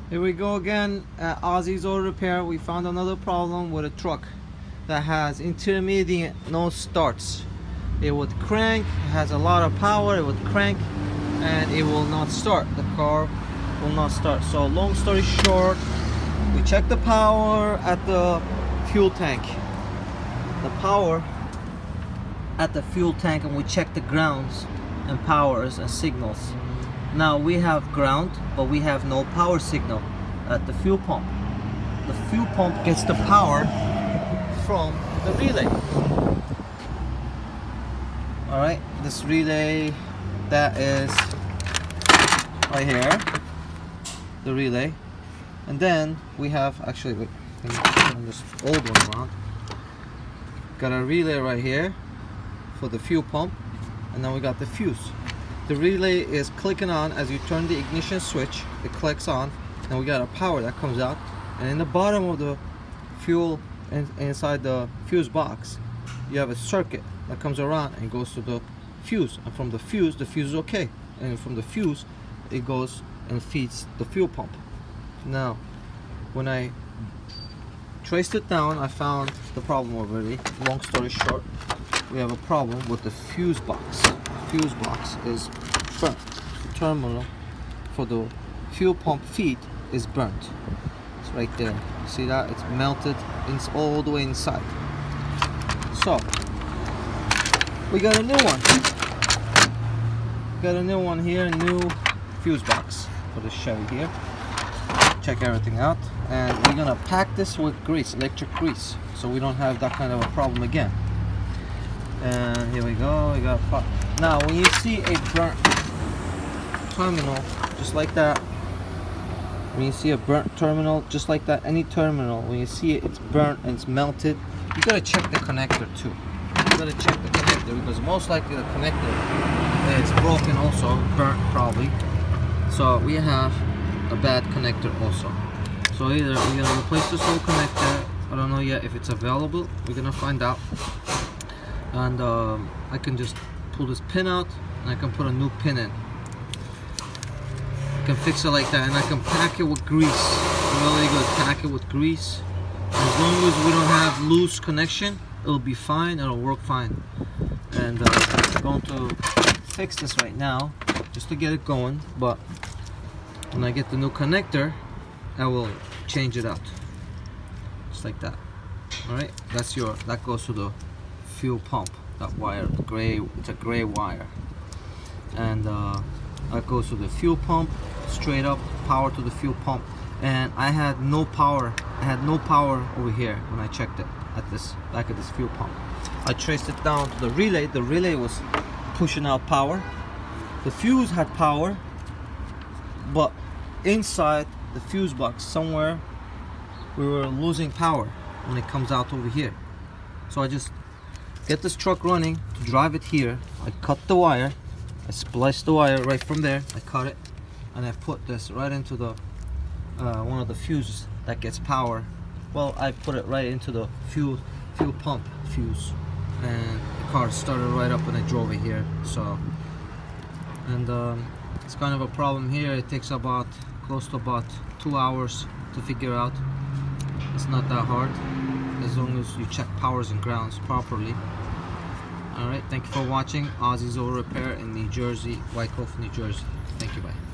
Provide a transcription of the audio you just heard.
Here we go again at Ozzy's Auto Repair. We found another problem with a truck that has intermediate no starts. It would crank, it has a lot of power, it would crank and it will not start. The car will not start. So long story short, we checked the power at the fuel tank. The power at the fuel tank, and we checked the grounds and powers and signals. Now we have ground, but we have no power signal at the fuel pump. The fuel pump gets the power from the relay. Alright, this relay that is right here, the relay. And then we have, actually, wait, let me turn this old one around. Got a relay right here for the fuel pump, and then we got the fuse. The relay is clicking on as you turn the ignition switch. It clicks on, and we got a power that comes out. And in the bottom of the fuel, inside the fuse box, you have a circuit that comes around and goes to the fuse. And from the fuse is okay. And from the fuse, it goes and feeds the fuel pump. Now, when I traced it down, I found the problem already. Long story short, we have a problem with the fuse box. Fuse box is burnt. The terminal for the fuel pump feed is burnt. It's right there. See that? It's melted. It's all the way inside. So we got a new one. Got a new one here. New fuse box for the Chevy here. Check everything out, and we're gonna pack this with grease, electric grease, so we don't have that kind of a problem again. And here we go. We got now when you see a burnt terminal just like that, when you see a burnt terminal just like that, any terminal, when you see it, it's burnt and it's melted, you gotta check the connector too. You gotta check the connector, because most likely the connector is broken, also burnt probably. So we have a bad connector also. So either we're gonna replace this whole connector. I don't know yet if it's available. We're gonna find out. And I can just pull this pin out and I can put a new pin in. I can fix it like that, and I can pack it with grease. Really good. Pack it with grease. As long as we don't have loose connection, it'll be fine. It'll work fine. And I'm going to fix this right now just to get it going. But when I get the new connector, I will change it out, just like that. All right, that goes to the fuel pump. That wire, gray, it's a gray wire, and that goes to the fuel pump, straight up power to the fuel pump. And I had no power. I had no power over here when I checked it at this back at this fuel pump. I traced it down to the relay. The relay was pushing out power. The fuse had power, but inside the fuse box somewhere we were losing power when it comes out over here. So I just get this truck running to drive it here. I cut the wire, I spliced the wire right from there, I cut it, and I put this right into the one of the fuses that gets power. Well, I put it right into the fuel pump fuse, and the car started right up when I drove it here. So, and it's kind of a problem here. It takes about close to about 2 hours to figure out. It's not that hard as long as you check powers and grounds properly. Alright, thank you for watching Ozzy's Auto Repair in New Jersey, Wyckoff, New Jersey. Thank you, bye.